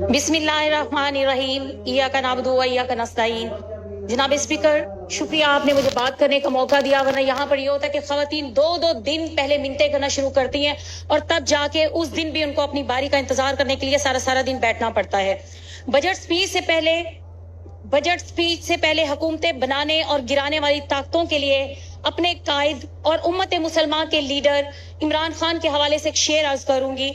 बिस्मिल्लाहिर्रहमानिर्रहीम इय्याका नअबुदु व इय्याका नस्तईन। जनाब स्पीकर, शुक्रिया आपने मुझे बात करने का मौका दिया, वरना यहाँ पर ये होता है कि खवातीन दो दिन पहले मिन्नतें करना शुरू करती हैं और तब जाके उस दिन भी उनको अपनी बारी का इंतजार करने के लिए सारा दिन बैठना पड़ता है। बजट स्पीच से पहले हुकूमतें बनाने और गिराने वाली ताकतों के लिए अपने कायद और उम्मत मुसलमान के लीडर इमरान खान के हवाले से एक शेर अर्ज करूंगी।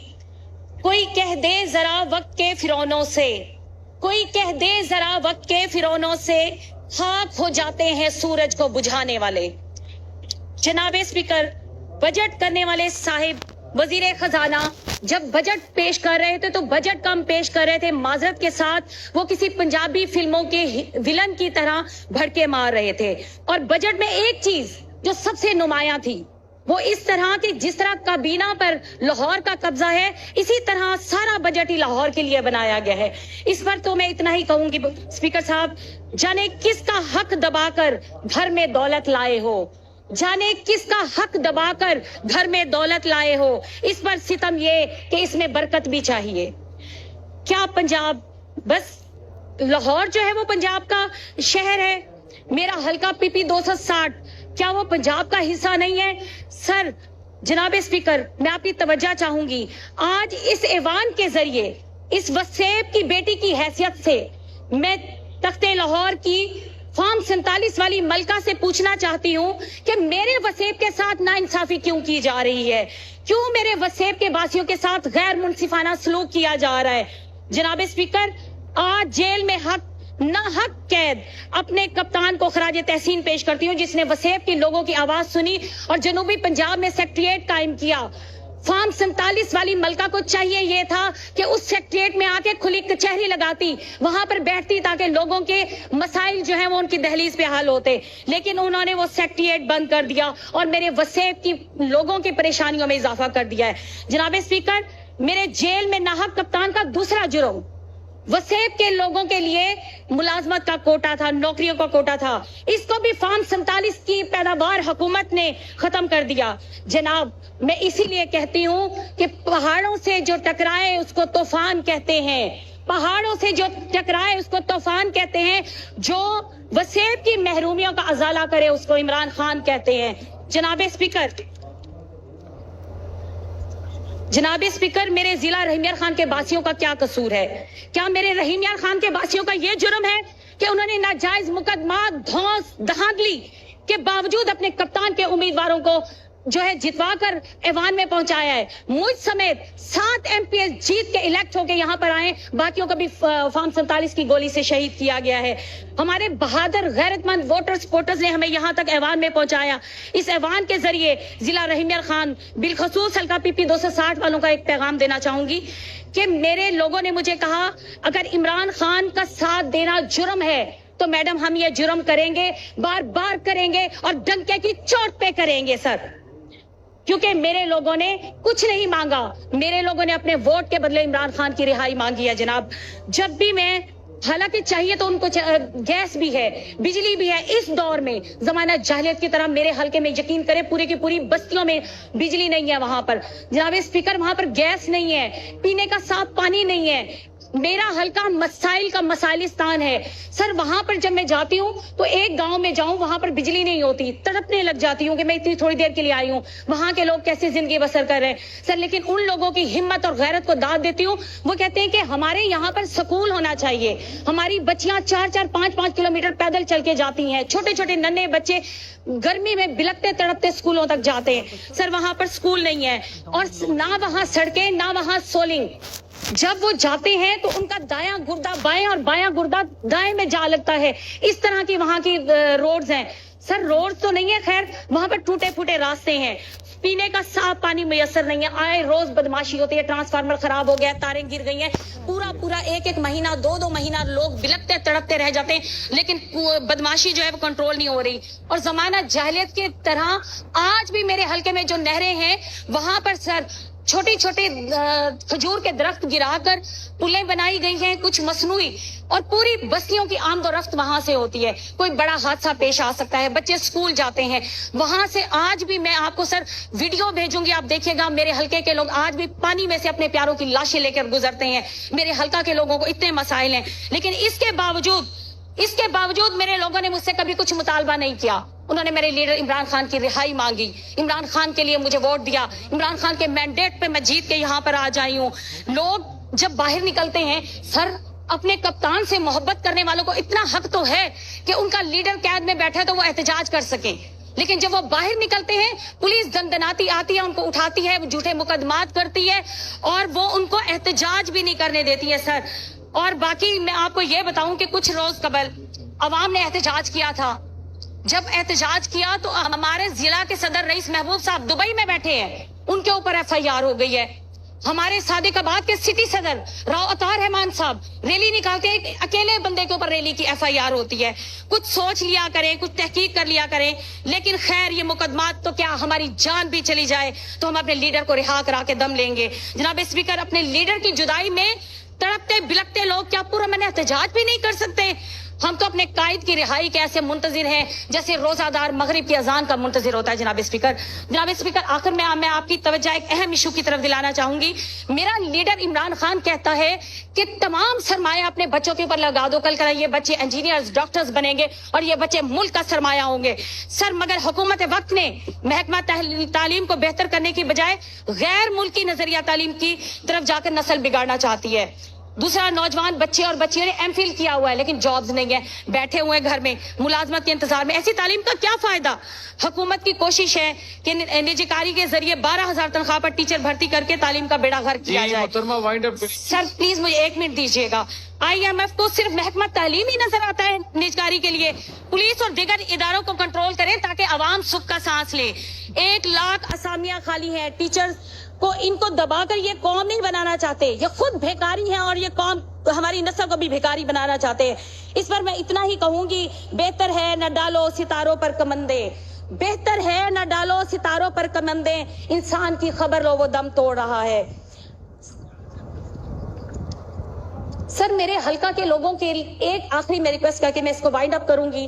कोई कह दे जरा वक्त के फिरौनों से, कोई कह दे जरा वक्त के फिरौनों से, खाक हो जाते हैं सूरज को बुझाने वाले। जनाब स्पीकर, बजट करने वाले साहिब वजीर खजाना जब बजट पेश कर रहे थे तो बजट कम पेश कर रहे थे, माजरत के साथ वो किसी पंजाबी फिल्मों के विलन की तरह भड़के मार रहे थे। और बजट में एक चीज जो सबसे नुमाया थी वो इस तरह कि जिस तरह काबीना पर लाहौर का कब्जा है, इसी तरह सारा बजट ही लाहौर के लिए बनाया गया है। इस पर तो मैं इतना ही कहूंगी स्पीकर साहब, जाने किसका हक दबाकर घर में दौलत लाए हो, जाने किसका हक दबाकर घर में दौलत लाए हो। इस पर सितम ये कि इसमें बरकत भी चाहिए। क्या पंजाब बस लाहौर जो है वो पंजाब का शहर है? मेरा हल्का पीपी 260 क्या वो पंजाब का हिस्सा नहीं है? सर, जनाब स्पीकर, मैं आपकी तवज्जो चाहूंगी। आज इस ऐवान के जरिए इस वसेब की बेटी की हैसियत से मैं तख्ते लाहौर की फॉर्म 47 वाली मलका से पूछना चाहती हूँ कि मेरे वसेब के साथ नाइंसाफी क्यों की जा रही है, क्यों मेरे वसेब के वासियों के साथ गैर मुनसिफाना सलूक किया जा रहा है। जनाब स्पीकर, आज जेल में नाहक कैद अपने कप्तान को खराज तहसीन पेश करती हूँ, जिसने वसेब के लोगों की आवाज सुनी और जनूबी पंजाब में सेक्रेटेरिएट कायम किया। फॉर्म 47 वाली मलका को चाहिए ये था कि उस सेक्रेटेरिएट में आके खुली कचहरी लगाती, वहां पर बैठती ताकि लोगों के मसाइल जो है वो उनकी दहलीज पे हल होते, लेकिन उन्होंने वो सेक्रेटेरिएट बंद कर दिया और मेरे वसेब की लोगों की परेशानियों में इजाफा कर दिया है। जनाब स्पीकर, मेरे जेल में नाहक कप्तान का दूसरा जुर्म वसेब के लोगों के लिए मुलाजमत का कोटा था, नौकरियों का कोटा था। इसको भी फॉर्म 47 की पैदावार हुकूमत ने खत्म कर दिया। जनाब, मैं इसीलिए कहती हूँ कि पहाड़ों से जो टकराए उसको तूफान कहते हैं, पहाड़ों से जो टकराए उसको तूफान कहते हैं, जो वसेब की महरूमियों का अजाला करे उसको इमरान खान कहते हैं। जनाब स्पीकर, मेरे जिला रहीम यार खान के बासियों का क्या कसूर है? क्या मेरे रहीम यार खान के बासियों का यह जुर्म है कि उन्होंने नाजायज मुकदमा धौंस धांधली के बावजूद अपने कप्तान के उम्मीदवारों को जो है जितवा कर ऐवान में पहुंचाया है? मुझ समेत 7 MPs जीत के इलेक्ट होकर यहाँ पर आए, बाकियों को भी फॉर्म 47 की गोली से शहीद किया गया है। हमारे बहादुर गैरतमंद वोटर्स ने हमें यहाँ तक ऐवान में पहुंचाया। इस ऐवान के जरिए जिला रहीम यार खान, बिलखसूस हल्का पीपी 260 वालों का एक पैगाम देना चाहूंगी कि मेरे लोगों ने मुझे कहा अगर इमरान खान का साथ देना जुर्म है तो मैडम हम ये जुर्म करेंगे, बार बार करेंगे और डंके की चोट पे करेंगे सर, क्योंकि मेरे लोगों ने कुछ नहीं मांगा, मेरे लोगों ने अपने वोट के बदले इमरान खान की रिहाई मांगी है। जनाब, जब भी मैं, हालांकि चाहिए तो उनको गैस भी है, बिजली भी है, इस दौर में जमाना जाहिलियत की तरह मेरे हल्के में यकीन करें पूरी की पूरी बस्तियों में बिजली नहीं है। वहां पर जनाब स्पीकर, वहां पर गैस नहीं है, पीने का साफ पानी नहीं है। मेरा हल्का मसाइल का मसाइलिस्तान है सर। वहां पर जब मैं जाती हूँ तो एक गांव में जाऊं, वहां पर बिजली नहीं होती, तड़पने लग जाती हूँ कि मैं इतनी थोड़ी देर के लिए आई हूँ, वहां के लोग कैसे जिंदगी बसर कर रहे हैं सर। लेकिन उन लोगों की हिम्मत और गैरत को दाद देती हूँ। वो कहते हैं कि हमारे यहाँ पर स्कूल होना चाहिए, हमारी बच्चियां 4-4, 5-5 किलोमीटर पैदल चल के जाती हैं, छोटे छोटे नन्हे बच्चे गर्मी में बिलकते तड़पते स्कूलों तक जाते हैं सर। वहां पर स्कूल नहीं है और ना वहां सड़कें, ना वहां सोलिंग। जब वो जाते हैं तो उनका दायां गुर्दा बाएं और बायां गुर्दा दाएं में जा लगता है। इस तरह की वहां की रोड्स हैं सर। रोड तो नहीं है खैर, वहां पर टूटे फूटे रास्ते हैं, पीने का साफ पानी मुयसर नहीं है, आए रोज बदमाशी होती है, ट्रांसफार्मर खराब हो गया, तारें गिर गई हैं, पूरा एक महीना 2 महीना लोग बिलकते तड़पते रह जाते हैं, लेकिन बदमाशी जो है वो कंट्रोल नहीं हो रही। और जमाना जाहिलियत की तरह आज भी मेरे हल्के में जो नहरें हैं वहां पर सर छोटे छोटे खजूर के दरख्त गिराकर पुलें बनाई गई हैं, कुछ मसनूई, और पूरी बस्तियों की आमदोरफ्त वहां से होती है। कोई बड़ा हादसा पेश आ सकता है, बच्चे स्कूल जाते हैं वहां से। आज भी मैं आपको सर वीडियो भेजूंगी, आप देखिएगा, मेरे हलके के लोग आज भी पानी में से अपने प्यारों की लाशें लेकर गुजरते हैं। मेरे हलका के लोगों को इतने मसाइल हैं, लेकिन इसके बावजूद मेरे लोगों ने मुझसे कभी कुछ मुतालबा नहीं किया। उन्होंने मेरे लीडर इमरान खान की रिहाई मांगी, इमरान खान के लिए मुझे वोट दिया, इमरान खान के मैंडेट पे मैं जीत के यहाँ पर आज आई हूँ। लोग जब बाहर निकलते हैं सर, अपने कप्तान से मोहब्बत करने वालों को इतना हक तो है कि उनका लीडर कैद में बैठा है तो वो एहतजाज कर सके, लेकिन जब वो बाहर निकलते हैं पुलिस दंदनाती आती है, उनको उठाती है, झूठे मुकदमात करती है और वो उनको एहतजाज भी नहीं करने देती है सर। और बाकी मैं आपको ये बताऊं कि कुछ रोज कबल अवाम ने एहतजाज किया था। जब एहतजाज किया तो हमारे जिला के सदर रईस महबूब साहब दुबई में बैठे हैं, उनके ऊपर FIR हो गई है। हमारे सादिकाबाद के सिटी सदर राव अतार रहमान साहब रैली निकालते हैं, अकेले बंदे के ऊपर रैली की FIR होती है। कुछ सोच लिया करें, कुछ तहकीक कर लिया करें, लेकिन खैर ये मुकदमात तो क्या, हमारी जान भी चली जाए तो हम अपने लीडर को रिहा करा के दम लेंगे। जनाब स्पीकर, अपने लीडर की जुदाई में तड़पते बिलकते लोग क्या पूरा मैंने एहतजाज भी नहीं कर सकते? हम तो अपने कायद की रिहाई के ऐसे मुंतजिर हैं जैसे रोजादार मगरिब की अजान का मुंतजिर होता है। जनाब स्पीकर, आखिर में मैं आपकी तवज्जो एक अहम इशू की तरफ दिलाना चाहूंगी। मेरा लीडर इमरान खान कहता है कि तमाम सरमाया अपने बच्चों के ऊपर लगा दो, कल ये बच्चे इंजीनियर्स, डॉक्टर्स बनेंगे और ये बच्चे मुल्क का सरमाया होंगे। सर, मगर हुकूमत वक्त ने महकमा तालीम को बेहतर करने की बजाय गैर मुल्की नजरिया तालीम की तरफ जाकर नस्ल बिगाड़ना चाहती है। दूसरा, नौजवान बच्चे और बच्चियों ने MPhil किया हुआ है लेकिन जॉब्स नहीं है, बैठे हुए हैं घर में मुलाजमत के इंतजार में। ऐसी तालीम का क्या फायदा? हुकूमत की कोशिश है कि निजीकारी के जरिए 12,000 तनख्वाह पर टीचर भर्ती करके तालीम का बेड़ा गर्क किया जाए। सर प्लीज मुझे 1 मिनट दीजिएगा। IMF को सिर्फ महकमा तालीम ही नजर आता है निजकारी के लिए। पुलिस और दीगर इदारों को कंट्रोल करें ताकि अवाम सुख का सांस ले। 1 लाख असामियां खाली हैं टीचर्स को, इनको दबाकर ये कौम नहीं बनाना चाहते, ये खुद भिखारी हैं और ये कौम हमारी नस्ल को भी भिखारी बनाना चाहते हैं। इस पर मैं इतना ही कहूंगी, बेहतर है न डालो सितारों पर कमंदे, बेहतर है न डालो सितारों पर कमंदे, इंसान की खबर लो वो दम तोड़ रहा है। सर, मेरे हलका के लोगों के एक आखिरी मैं रिक्वेस्ट करके मैं इसको वाइंड अप करूंगी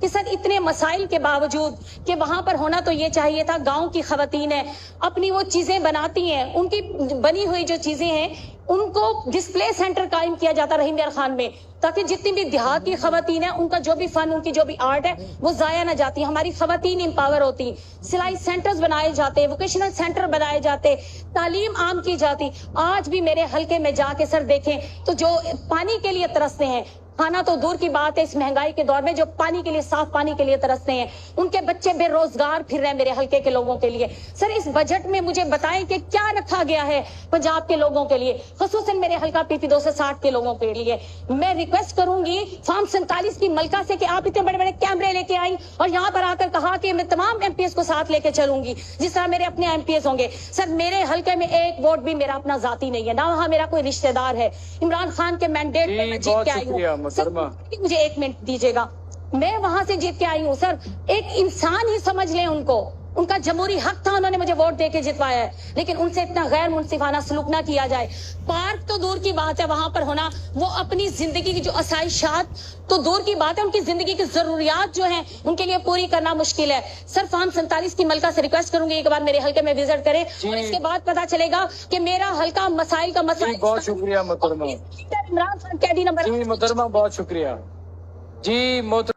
कि सर, इतने मसाइल के बावजूद कि वहां पर होना तो ये चाहिए था, गांव की खवातीन है अपनी वो चीजें बनाती हैं, उनकी बनी हुई जो चीजें हैं उनको डिस्प्ले सेंटर कायम किया जाता रहीम यार खान में, ताकि जितनी भी देहात की खवातीन है उनका जो भी फन, उनकी जो भी आर्ट है वो जाया ना जाती, हमारी खवातीन एम्पावर होती। सिलाई सेंटर्स बनाए जाते, वोकेशनल सेंटर बनाए जाते, तालीम आम की जाती। आज भी मेरे हलके में जाके सर देखें तो जो पानी के लिए तरसते हैं, खाना तो दूर की बात है, इस महंगाई के दौर में जो पानी के लिए, साफ पानी के लिए तरसते हैं, उनके बच्चे बेरोजगार फिर रहे हैं मेरे हलके के लोगों के लिए। सर, इस बजट में मुझे बताएं कि क्या रखा गया है पंजाब के लोगों के लिए, खुसूसन मेरे हलका PP 260 के लोगों के लिए। मैं रिक्वेस्ट करूंगी फार्म 47 की मलका से कि आप इतने बड़े बड़े कैमरे लेके आई और यहाँ पर आकर कहा कि मैं तमाम MPs को साथ लेके चलूंगी जिस तरह मेरे अपने MPs होंगे। सर, मेरे हलके में एक वोट भी मेरा अपना जाती नहीं है, ना वहाँ मेरा कोई रिश्तेदार है। इमरान खान के मैंडेट पे मैं जीत के आई हूँ। सर, मुझे 1 मिनट दीजिएगा, मैं वहां से जीत के आई हूँ। सर, एक इंसान ही समझ लें उनको, उनका जमहूरी हक था, उन्होंने मुझे वोट देके जितवाया है, लेकिन उनसे इतना गैर मुनसिफाना सलूक ना किया जाए। पार्क तो दूर की बात है वहां पर होना, वो अपनी जिंदगी की जो आसाइशात तो दूर की बात है, उनकी जिंदगी की जरूरियात जो है उनके लिए पूरी करना मुश्किल है। सर, फार्म 47 की मलका से रिक्वेस्ट करूंगी एक बार मेरे हलके में विजिट करें और इसके बाद पता चलेगा कि मेरा हलका मसाइल का मसला। बहुत शुक्रिया मोहतरमा, इमरान खान कैदी नंबर। जी मोहतरमा, बहुत शुक्रिया जी मोहतरमा।